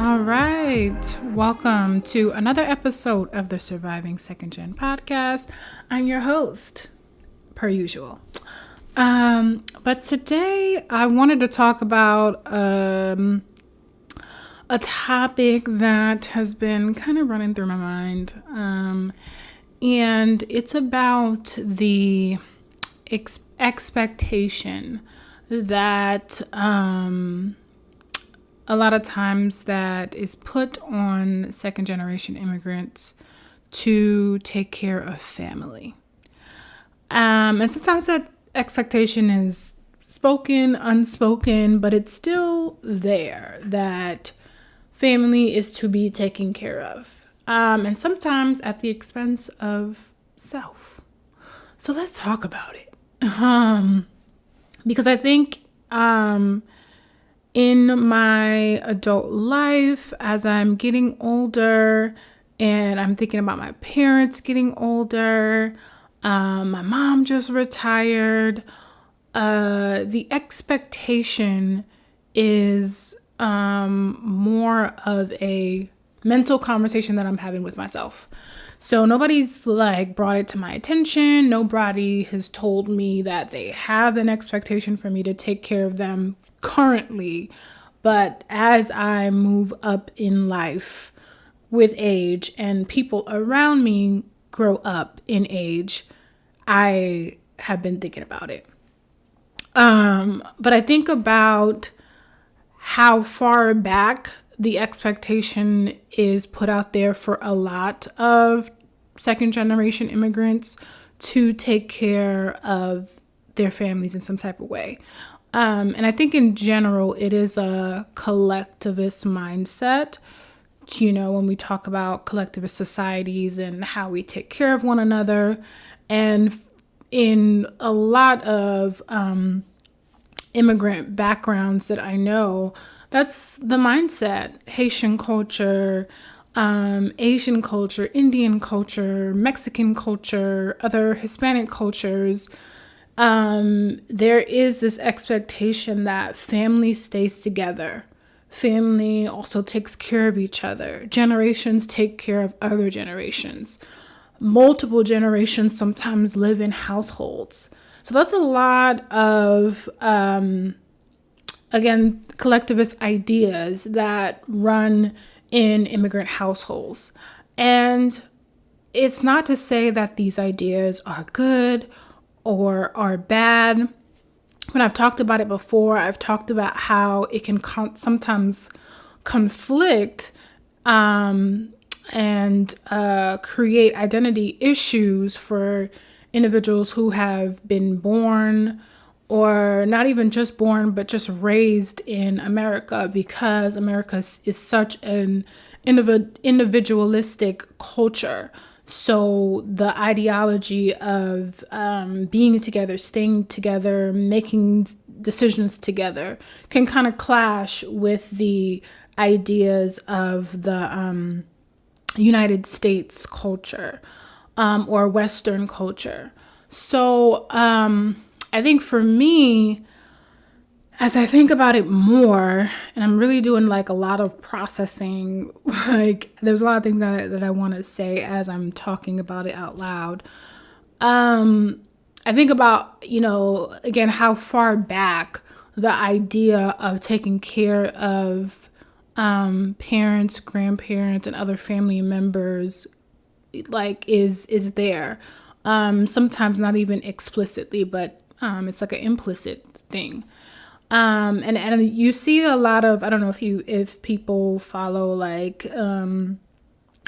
All right. Welcome to another episode of the Surviving Second Gen podcast. I'm your host, per usual. But today I wanted to talk about a topic that has been kind of running through my mind. And it's about the expectation that a lot of times that is put on second generation immigrants to take care of family. And sometimes that expectation is spoken, unspoken, but it's still there that family is to be taken care of. And sometimes at the expense of self. So let's talk about it. Because I think in my adult life, as I'm getting older and I'm thinking about my parents getting older, my mom just retired, the expectation is more of a mental conversation that I'm having with myself. So nobody's brought it to my attention. Nobody has told me that they have an expectation for me to take care of them currently. But as I move up in life with age and people around me grow up in age, I have been thinking about it. But I think about how far back the expectation is put out there for a lot of second generation immigrants to take care of their families in some type of way. And I think in general, it is a collectivist mindset, when we talk about collectivist societies and how we take care of one another. And in a lot of immigrant backgrounds that I know, that's the mindset. Haitian culture, Asian culture, Indian culture, Mexican culture, other Hispanic cultures. There is this expectation that family stays together. Family also takes care of each other. Generations take care of other generations. Multiple generations sometimes live in households. So that's a lot of, again, collectivist ideas that run in immigrant households. And it's not to say that these ideas are good or are bad. When I've talked about it before, I've talked about how it can sometimes conflict and create identity issues for individuals who have been born, or not even just born, but just raised in America, because America is such an individualistic culture. So the ideology of being together, staying together, making decisions together can kind of clash with the ideas of the United States culture or Western culture. So I think for me, as I think about it more, and I'm really doing a lot of processing, there's a lot of things that I want to say as I'm talking about it out loud. I think about, again, how far back the idea of taking care of parents, grandparents, and other family members is there. Sometimes not even explicitly, but it's like an implicit thing. And you see a lot of, I don't know if people follow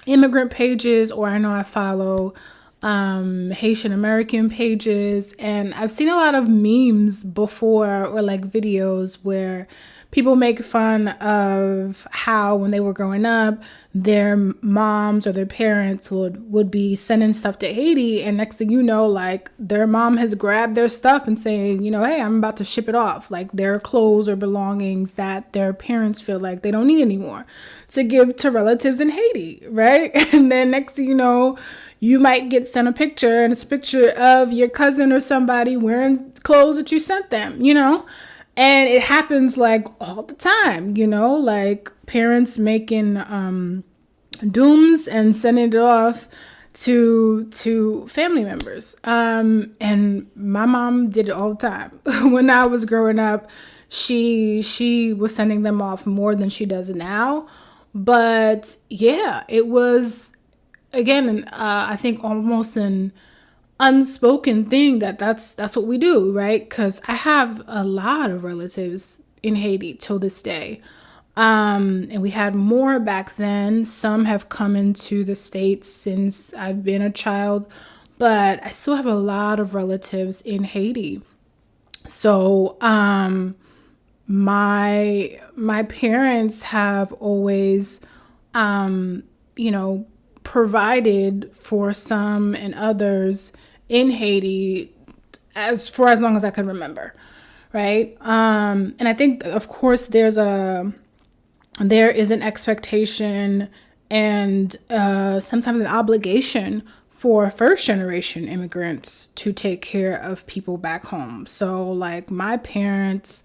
immigrant pages, or I know I follow Haitian American pages, and I've seen a lot of memes before, or videos where people make fun of how when they were growing up, their moms or their parents would be sending stuff to Haiti, and next thing you know, their mom has grabbed their stuff and saying, hey, I'm about to ship it off, their clothes or belongings that their parents feel like they don't need anymore, to give to relatives in Haiti, right? And then next thing you know, you might get sent a picture, and it's a picture of your cousin or somebody wearing clothes that you sent them, And it happens all the time, parents making dooms and sending it off to family members. And my mom did it all the time. When I was growing up, she was sending them off more than she does now. But yeah, it was, again, I think almost an unspoken thing that's what we do, right? Because I have a lot of relatives in Haiti till this day. And we had more back then. Some have come into the States since I've been a child, but I still have a lot of relatives in Haiti. So, my parents have always, you know, provided for some and others in Haiti as long as I can remember, right? And I think, of course, there is an expectation and sometimes an obligation for first generation immigrants to take care of people back home. So like my parents,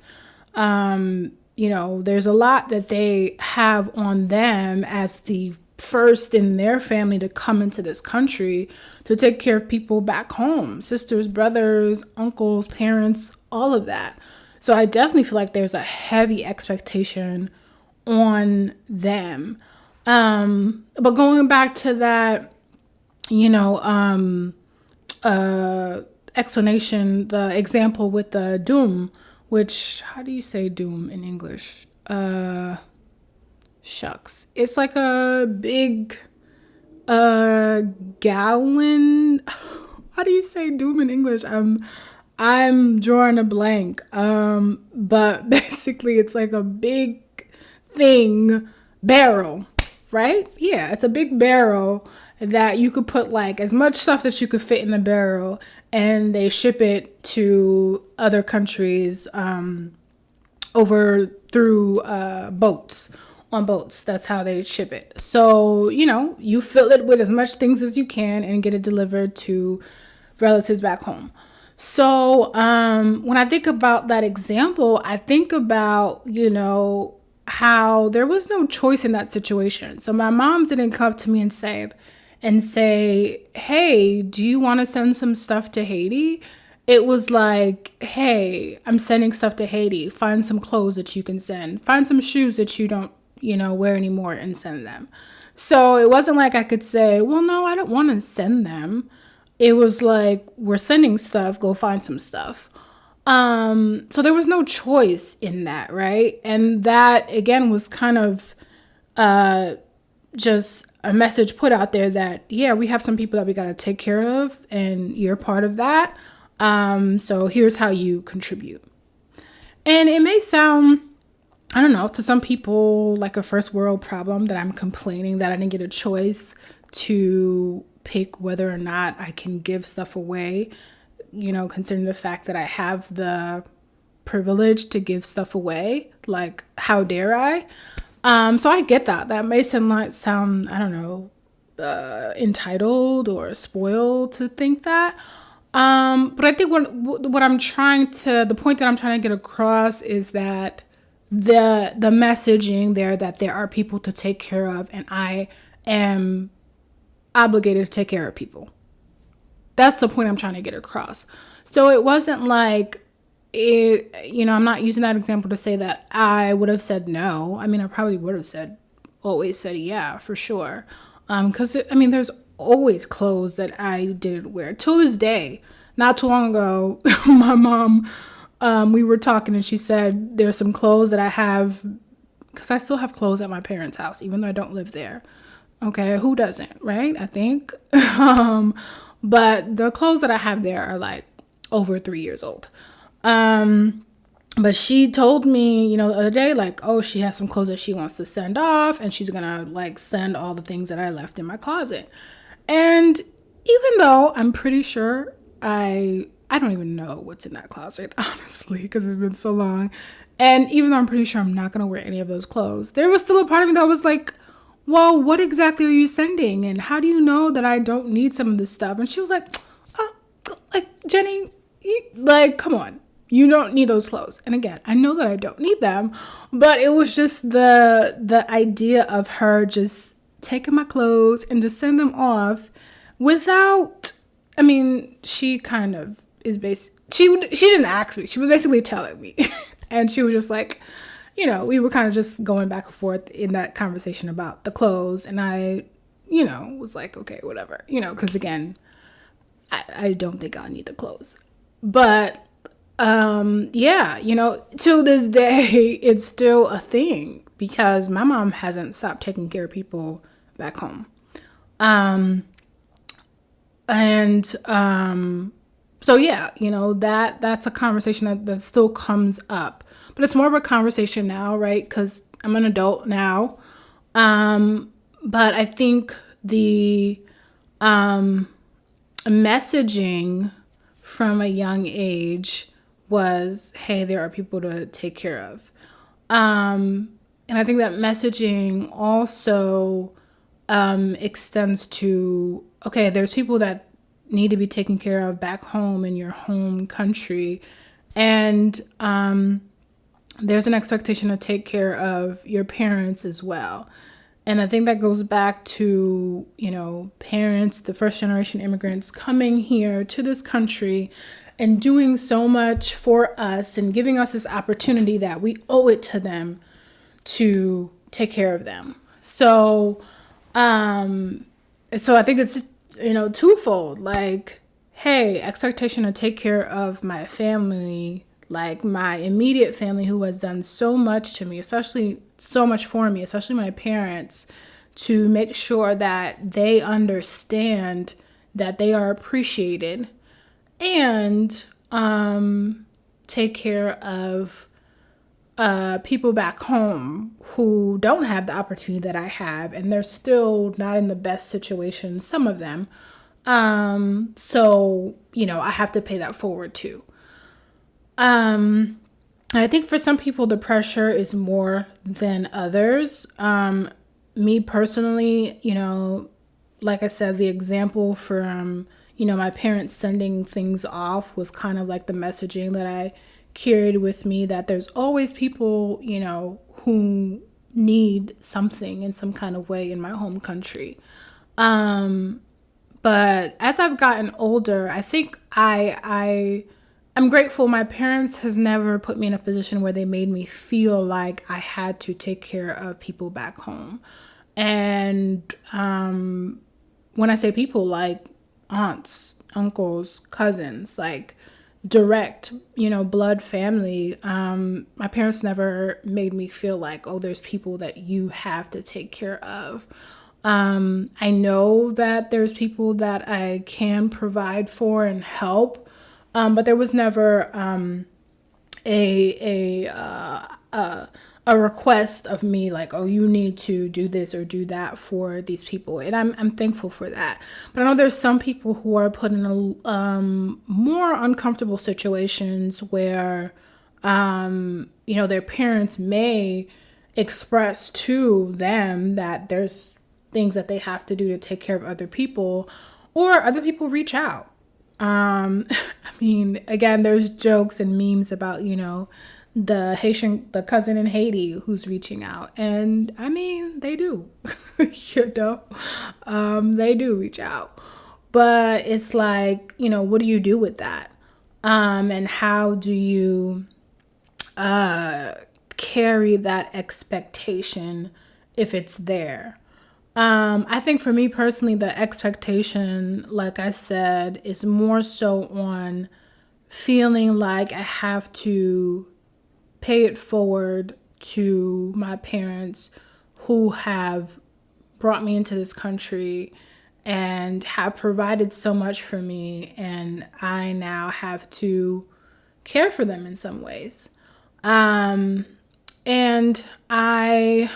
there's a lot that they have on them as the first in their family to come into this country to take care of people back home, sisters, brothers, uncles, parents, all of that. So I definitely feel like there's a heavy expectation on them. But going back to that, explanation, the example with the doom, which, how do you say doom in English? Shucks. It's like a big gallon. How do you say doom in English? I'm drawing a blank. But basically it's like a big thing barrel, right? Yeah, it's a big barrel that you could put like as much stuff that you could fit in the barrel, and they ship it to other countries over through boats. On boats, that's how they ship it. So you fill it with as much things as you can and get it delivered to relatives back home. So when I think about that example, I think about how there was no choice in that situation. So my mom didn't come to me and say, hey, do you want to send some stuff to Haiti? It was like, hey, I'm sending stuff to Haiti. Find some clothes that you can send. Find some shoes that you don't, wear anymore and send them. So it wasn't like I could say, well, no, I don't want to send them. It was like, we're sending stuff, go find some stuff. So there was no choice in that, right? And that, again, was kind of just a message put out there that, yeah, we have some people that we got to take care of, and you're part of that. So here's how you contribute. And it may sound, I don't know, to some people like a first world problem that I'm complaining that I didn't get a choice to pick whether or not I can give stuff away, considering the fact that I have the privilege to give stuff away. Like, how dare I? So I get that. That may sound, I don't know, entitled or spoiled to think that. But I think the point that I'm trying to get across is that the messaging there that there are people to take care of, and I am obligated to take care of people. That's the point I'm trying to get across. So it wasn't like I'm not using that example to say that I would have said no. I mean, I probably would have always said yeah, for sure. Because there's always clothes that I didn't wear till this day. Not too long ago, my mom, we were talking and she said there's some clothes that I have, because I still have clothes at my parents' house, even though I don't live there. Okay, who doesn't, right? I think. But the clothes that I have there are like over 3 years old. But she told me, the other day, like, oh, she has some clothes that she wants to send off, and she's gonna like send all the things that I left in my closet. And even though I'm pretty sure I don't even know what's in that closet, honestly, because it's been so long. And even though I'm pretty sure I'm not gonna wear any of those clothes, there was still a part of me that was like, well, what exactly are you sending? And how do you know that I don't need some of this stuff? And she was like, oh, like, Jenny, like, come on. You don't need those clothes. And again, I know that I don't need them, but it was just the idea of her just taking my clothes and just send them off without, I mean, she kind of is she didn't ask me. She was basically telling me. And she was just like, we were kind of just going back and forth in that conversation about the clothes. And I, was like, okay, whatever, because again, I don't think I'll need the clothes. But yeah, to this day, it's still a thing because my mom hasn't stopped taking care of people back home. So yeah, that's a conversation that still comes up, but it's more of a conversation now, right? Because I'm an adult now. But I think the messaging from a young age was, hey, there are people to take care of. And I think that messaging also extends to, okay, there's people that need to be taken care of back home in your home country. And there's an expectation to take care of your parents as well. And I think that goes back to, parents, the first generation immigrants coming here to this country and doing so much for us and giving us this opportunity that we owe it to them to take care of them. So I think it's just, twofold. Like, hey, expectation to take care of my family, like my immediate family who has done so much to me, especially so much for me, especially my parents, to make sure that they understand that they are appreciated, and take care of people back home who don't have the opportunity that I have, and they're still not in the best situation, some of them. So, I have to pay that forward too. I think for some people, the pressure is more than others. Me personally, like I said, the example from, my parents sending things off was kind of like the messaging that I carried with me, that there's always people, who need something in some kind of way in my home country. But as I've gotten older, I think I'm grateful my parents has never put me in a position where they made me feel like I had to take care of people back home. And when I say people, like aunts, uncles, cousins, like direct, blood family, my parents never made me feel like, oh, there's people that you have to take care of. I know that there's people that I can provide for and help, but there was never a request of me like, oh, you need to do this or do that for these people, and I'm thankful for that. But I know there's some people who are put in a more uncomfortable situations where their parents may express to them that there's things that they have to do to take care of other people, or other people reach out. I mean, again, there's jokes and memes about, the cousin in Haiti who's reaching out. And I mean, they do, they do reach out. But it's like, what do you do with that? And how do you carry that expectation if it's there? I think for me personally, the expectation, like I said, is more so on feeling like I have to pay it forward to my parents who have brought me into this country and have provided so much for me, and I now have to care for them in some ways. And I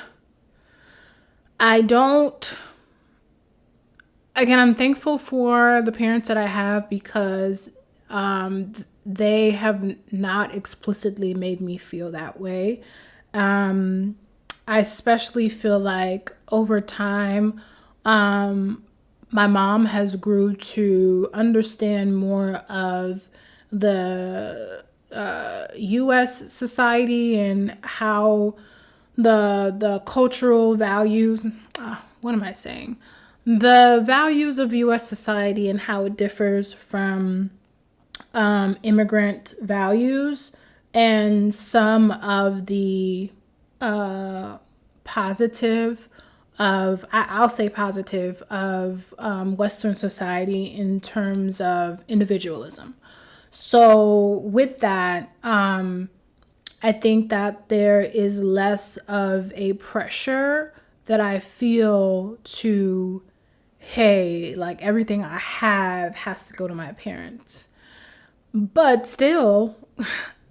don't, again, I'm thankful for the parents that I have because they have not explicitly made me feel that way. I especially feel like over time, my mom has grew to understand more of the U.S. society and how the cultural values. What am I saying? The values of U.S. society and how it differs from immigrant values, and some of the positive I'll say positive of Western society in terms of individualism. So with that, I think that there is less of a pressure that I feel to, hey, like everything I have has to go to my parents. But still,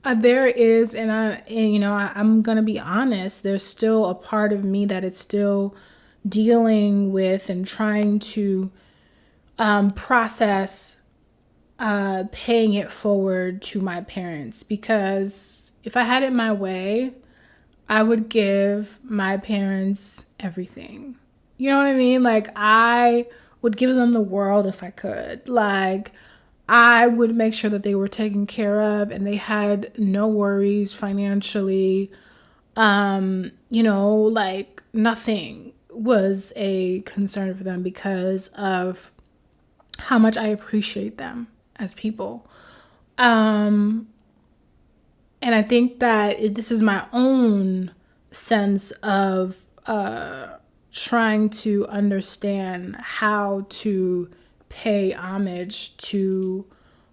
there is, I'm gonna be honest. There's still a part of me that is still dealing with and trying to process paying it forward to my parents, because if I had it my way, I would give my parents everything. You know what I mean? Like, I would give them the world if I could. Like, I would make sure that they were taken care of and they had no worries financially. Like nothing was a concern for them because of how much I appreciate them as people. And I think that this is my own sense of trying to understand how to pay homage to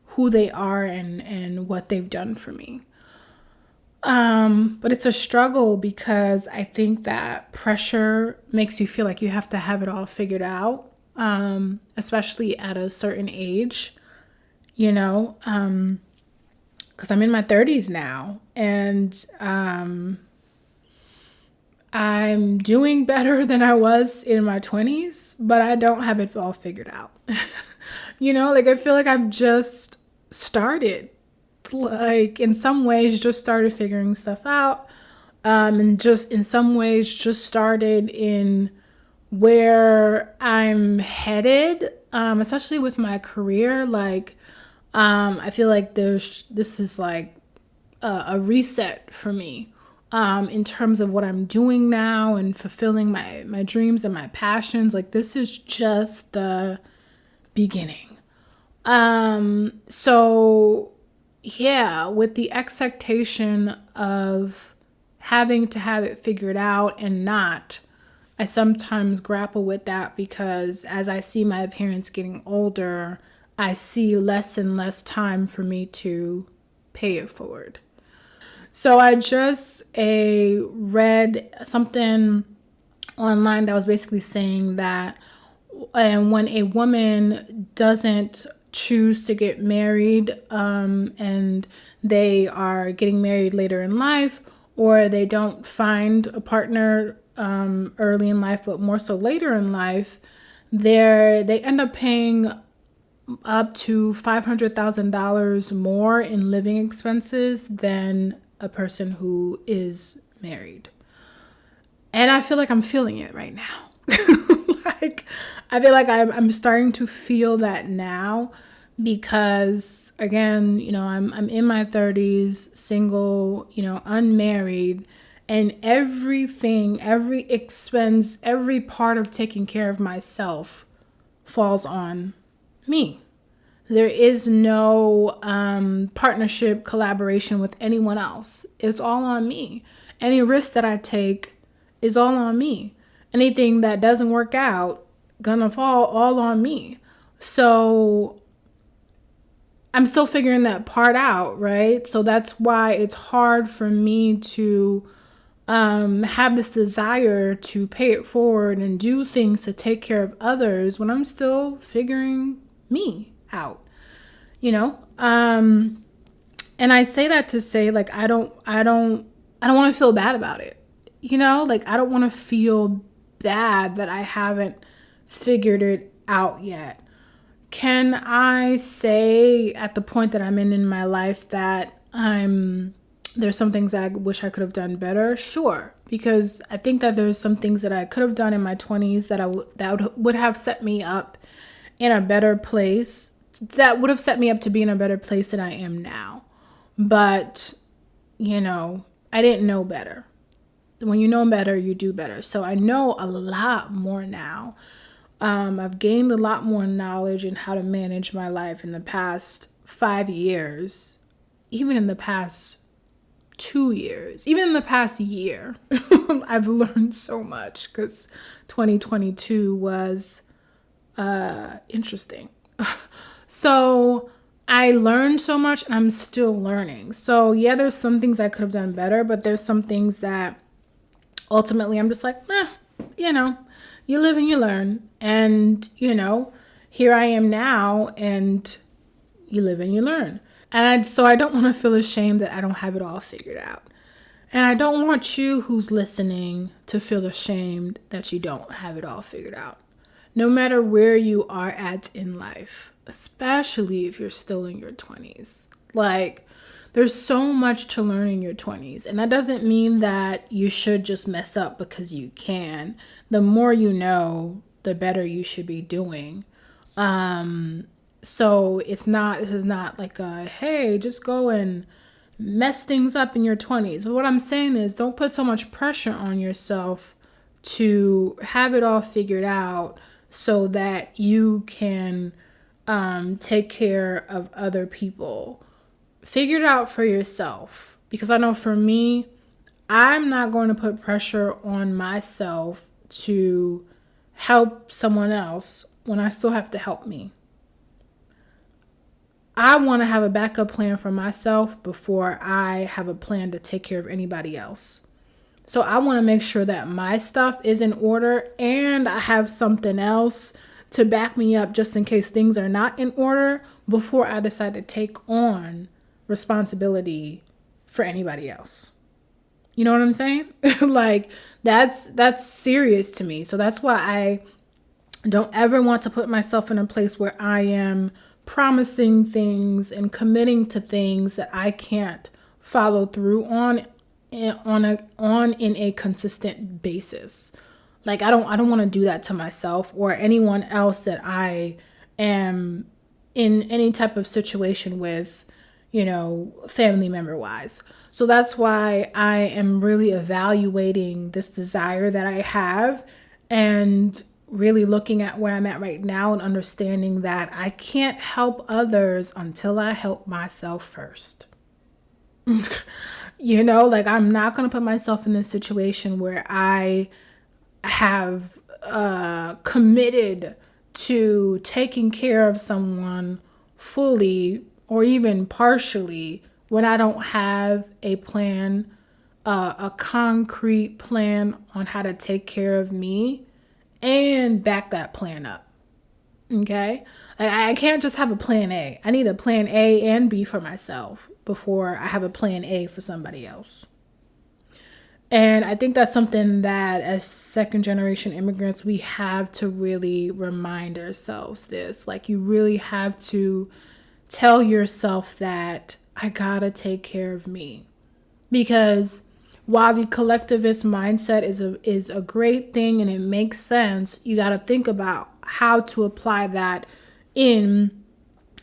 who they are and what they've done for me. But it's a struggle because I think that pressure makes you feel like you have to have it all figured out, especially at a certain age, because I'm in my 30s now, and I'm doing better than I was in my 20s, but I don't have it all figured out. Like I feel like I've just started, like in some ways just started figuring stuff out, and just in some ways just started in where I'm headed, especially with my career. Like I feel like this is like a reset for me, in terms of what I'm doing now and fulfilling my dreams and my passions. Like this is just the beginning. So yeah, with the expectation of having to have it figured out and not, I sometimes grapple with that because as I see my parents getting older, I see less and less time for me to pay it forward. So I just read something online that was basically saying that when a woman doesn't choose to get married, and they are getting married later in life, or they don't find a partner early in life, but more so later in life, they end up paying up to $500,000 more in living expenses than a person who is married. And I feel like I'm feeling it right now. Like, I feel like I'm starting to feel that now because, again, I'm in my 30s, single, unmarried, and everything, every expense, every part of taking care of myself falls on me. There is no partnership, collaboration with anyone else. It's all on me. Any risk that I take is all on me. Anything that doesn't work out, gonna fall all on me. So I'm still figuring that part out, right? So that's why it's hard for me to have this desire to pay it forward and do things to take care of others when I'm still figuring me out, and I say that to say, like, I don't want to feel bad about it. Like, I don't want to feel bad that I haven't figured it out yet. Can I say at the point that I'm in my life that there's some things I wish I could have done better? Sure. Because I think that there's some things that I could have done in my 20s that would have set me up in a better place, that would have set me up to be in a better place than I am now. But, I didn't know better. When you know better, you do better. So I know a lot more now. I've gained a lot more knowledge in how to manage my life in the past 5 years, even in the past 2 years, even in the past year. I've learned so much because 2022 was interesting. So I learned so much and I'm still learning. So yeah, there's some things I could have done better, but there's some things that ultimately I'm just like, you live and you learn. And, here I am now, and you live and you learn. So I don't want to feel ashamed that I don't have it all figured out. And I don't want you who's listening to feel ashamed that you don't have it all figured out. No matter where you are at in life, especially if you're still in your 20s. Like, there's so much to learn in your 20s. And that doesn't mean that you should just mess up because you can. The more you know, the better you should be doing. So this is not like hey, just go and mess things up in your 20s. But what I'm saying is, don't put so much pressure on yourself to have it all figured out so that you can take care of other people. Figure it out for yourself. Because I know for me, I'm not going to put pressure on myself to help someone else when I still have to help me. I want to have a backup plan for myself before I have a plan to take care of anybody else. So I want to make sure that my stuff is in order and I have something else to back me up just in case things are not in order before I decide to take on responsibility for anybody else. You know what I'm saying? Like, that's serious to me. So that's why I don't ever want to put myself in a place where I am promising things and committing to things that I can't follow through on in a consistent basis. Like, I don't want to do that to myself or anyone else that I am in any type of situation with, family member wise. So that's why I am really evaluating this desire that I have and really looking at where I'm at right now and understanding that I can't help others until I help myself first. Like, I'm not going to put myself in this situation where I have committed to taking care of someone fully or even partially when I don't have a plan, a concrete plan on how to take care of me and back that plan up. Okay? I can't just have a plan A. I need a plan A and B for myself before I have a plan A for somebody else. And I think that's something that as second generation immigrants, we have to really remind ourselves this. Like, you really have to tell yourself that I gotta take care of me. Because while the collectivist mindset is a great thing and it makes sense, you gotta think about how to apply that in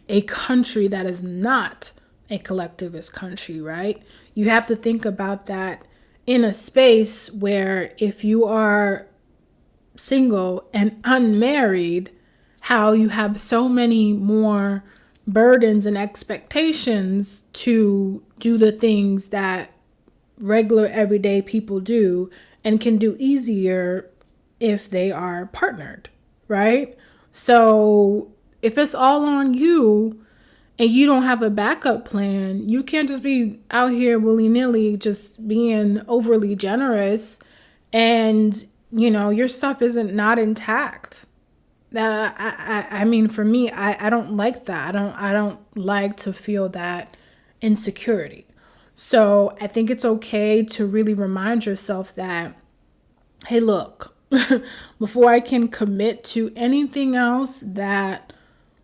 a country that is not a collectivist country, right? You have to think about that in a space where if you are single and unmarried, how you have so many more burdens and expectations to do the things that regular everyday people do and can do easier if they are partnered, right? So if it's all on you and you don't have a backup plan, you can't just be out here willy-nilly just being overly generous and, your stuff isn't not intact. I mean, for me, I don't like that. I don't like to feel that insecurity. So I think it's okay to really remind yourself that, hey, look, before I can commit to anything else that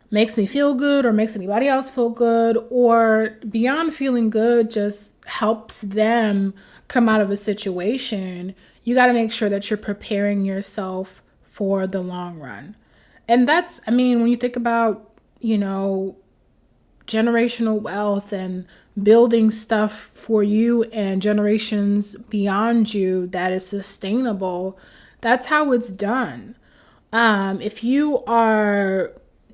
makes me feel good or makes anybody else feel good, or beyond feeling good, just helps them come out of a situation, you got to make sure that you're preparing yourself for the long run. And when you think about, generational wealth and building stuff for you and generations beyond you that is sustainable, that's how it's done. If you are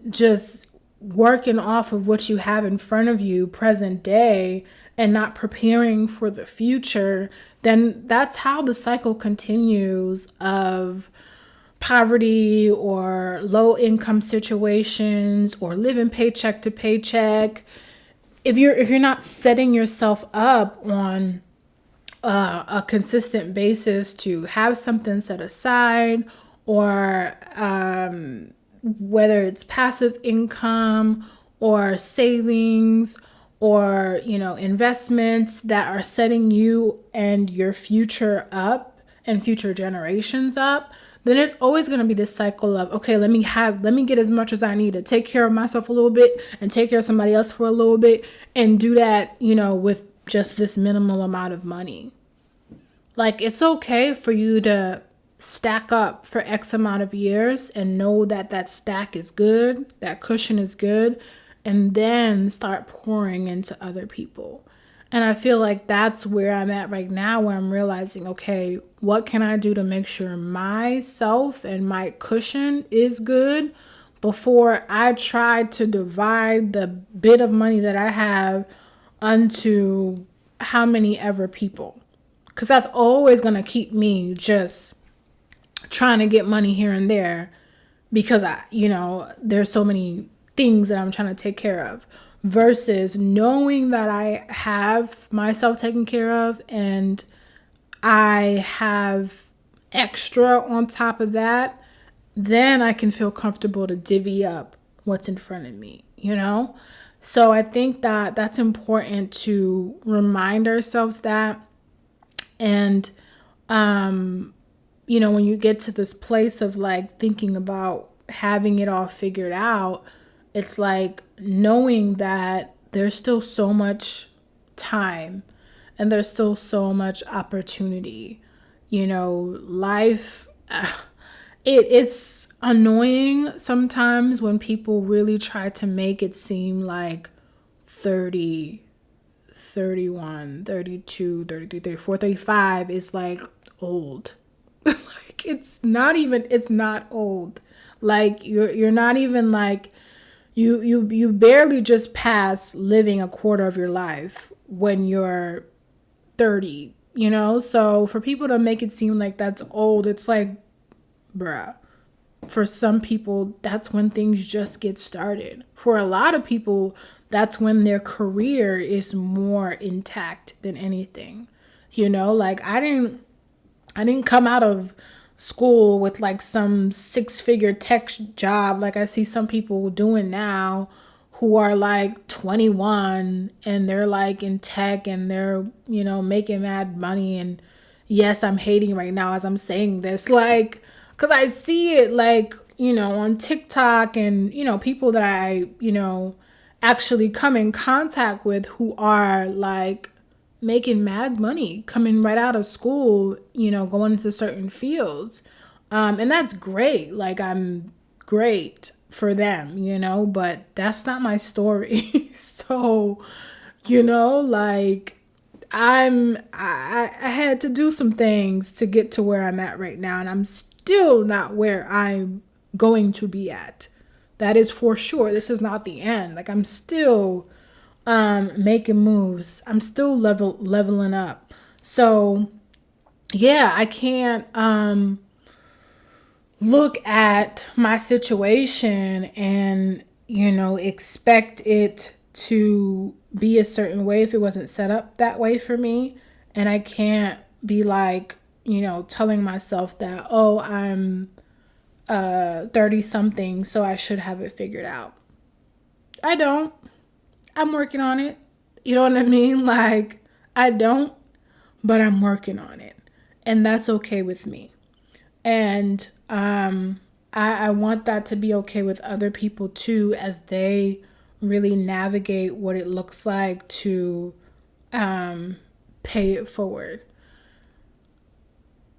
just working off of what you have in front of you, present day, and not preparing for the future, then that's how the cycle continues of poverty or low income situations or living paycheck to paycheck. If you're not setting yourself up on a consistent basis to have something set aside, or whether it's passive income or savings or investments that are setting you and your future up and future generations up, then it's always going to be this cycle of, okay, let me get as much as I need to take care of myself a little bit and take care of somebody else for a little bit, and do that with just this minimal amount of money. Like, it's okay for you to stack up for X amount of years and know that that stack is good, that cushion is good, and then start pouring into other people. And I feel like that's where I'm at right now, where I'm realizing, okay, what can I do to make sure myself and my cushion is good before I try to divide the bit of money that I have unto how many ever people. Because that's always going to keep me just trying to get money here and there, because there's so many things that I'm trying to take care of, versus knowing that I have myself taken care of and I have extra on top of that. Then I can feel comfortable to divvy up what's in front of me, So I think that that's important to remind ourselves that. And when you get to this place of like thinking about having it all figured out, it's like knowing that there's still so much time and there's still so much opportunity. Life, it's annoying sometimes when people really try to make it seem like 30, 31, 32, 33, 34, 35 is like old. Like, it's not old. Like, you're not even like, you barely just pass living a quarter of your life when you're 30, So for people to make it seem like that's old, it's like, bruh. For some people, that's when things just get started. For a lot of people, that's when their career is more intact than anything. Like, I didn't come out of school with like some 6-figure tech job like I see some people doing now, who are like 21 and they're like in tech and they're making mad money. And yes, I'm hating right now as I'm saying this, like, because I see it like on TikTok and people that I actually come in contact with who are like making mad money coming right out of school, going into certain fields. And that's great. Like, I'm great for them, but that's not my story. So, like, I had to do some things to get to where I'm at right now, and I'm still not where I'm going to be at. That is for sure. This is not the end. Like, I'm still making moves. I'm still leveling up. So yeah, I can't look at my situation and expect it to be a certain way if it wasn't set up that way for me. And I can't be like telling myself that, oh, I'm 30 something, so I should have it figured out. I don't. I'm working on it. You know what I mean? Like, I don't, but I'm working on it. And that's okay with me. And I want that to be okay with other people too, as they really navigate what it looks like to pay it forward.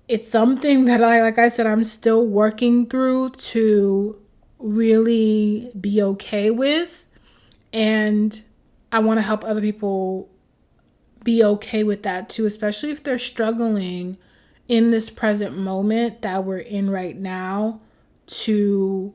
It's something that like I said, I'm still working through to really be okay with. And I want to help other people be okay with that too, especially if they're struggling in this present moment that we're in right now to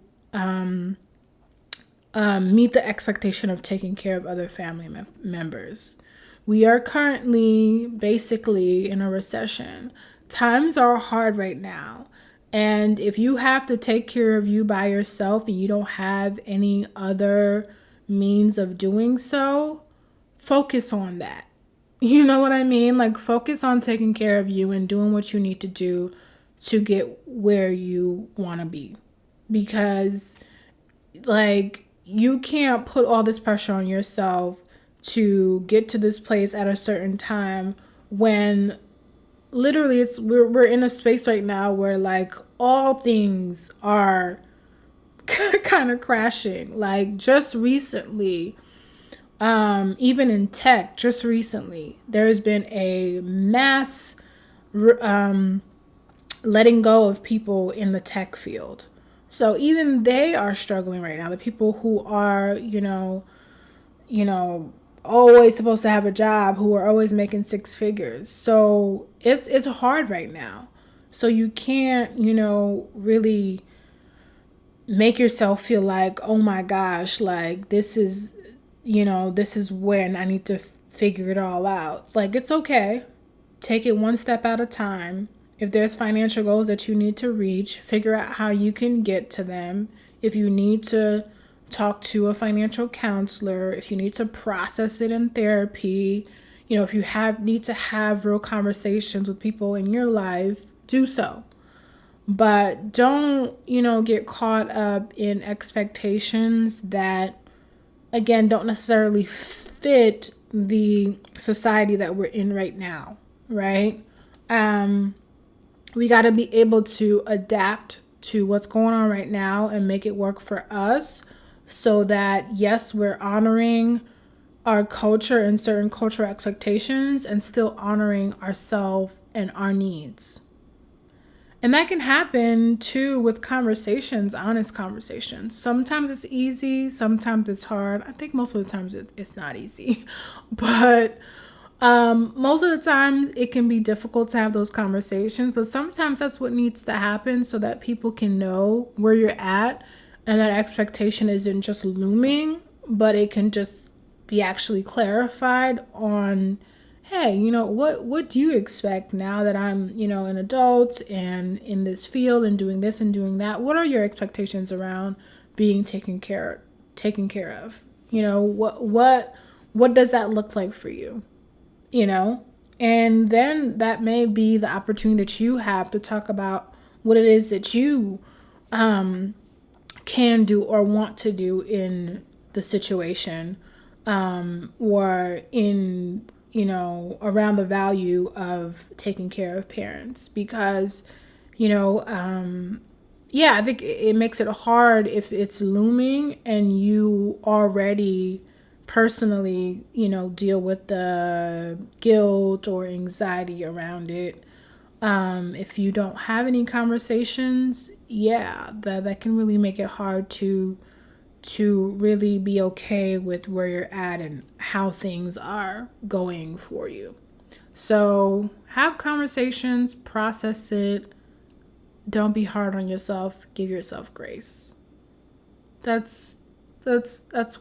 meet the expectation of taking care of other family members. We are currently basically in a recession. Times are hard right now. And if you have to take care of you by yourself and you don't have any other means of doing so, focus on that. You know what I mean? Like, focus on taking care of you and doing what you need to do to get where you want to be. Because, like, you can't put all this pressure on yourself to get to this place at a certain time when literally we're in a space right now where, like, all things are kind of crashing. Like, just recently, even in tech, just recently, there has been a mass letting go of people in the tech field. So even they are struggling right now. The people who are, always supposed to have a job, who are always making six figures. So it's hard right now. So you can't, really make yourself feel like, oh my gosh, like this is when I need to figure it all out. Like, it's okay. Take it one step at a time. If there's financial goals that you need to reach, figure out how you can get to them. If you need to talk to a financial counselor, if you need to process it in therapy, if you need to have real conversations with people in your life, do so. But don't, get caught up in expectations that, again, don't necessarily fit the society that we're in right now, right? We got to be able to adapt to what's going on right now and make it work for us so that, yes, we're honoring our culture and certain cultural expectations and still honoring ourselves and our needs. And that can happen too with conversations, honest conversations. Sometimes it's easy, sometimes it's hard. I think most of the times it's not easy. But most of the time it can be difficult to have those conversations. But sometimes that's what needs to happen so that people can know where you're at and that expectation isn't just looming, but it can just be actually clarified on, hey, what do you expect now that I'm, an adult and in this field and doing this and doing that? What are your expectations around being taken care of? What does that look like for you? And then that may be the opportunity that you have to talk about what it is that you can do or want to do in the situation, or in around the value of taking care of parents. Because I think it makes it hard if it's looming and you already personally deal with the guilt or anxiety around it. If you don't have any conversations, that can really make it hard to really be okay with where you're at and how things are going for you. So have conversations, process it. Don't be hard on yourself. Give yourself grace. That's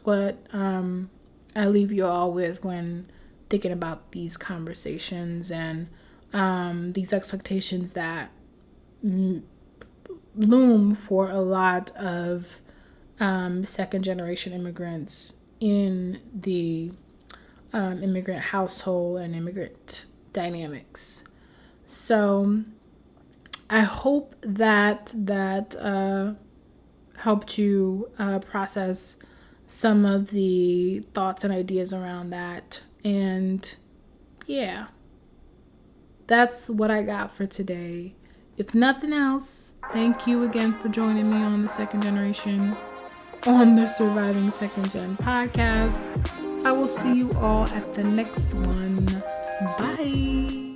what I leave you all with when thinking about these conversations and these expectations that loom for a lot of second generation immigrants in the immigrant household and immigrant dynamics. So I hope that helped you process some of the thoughts and ideas around that. And that's what I got for today. If nothing else, thank you again for joining me on the Surviving Second Gen podcast. I will see you all at the next one. Bye.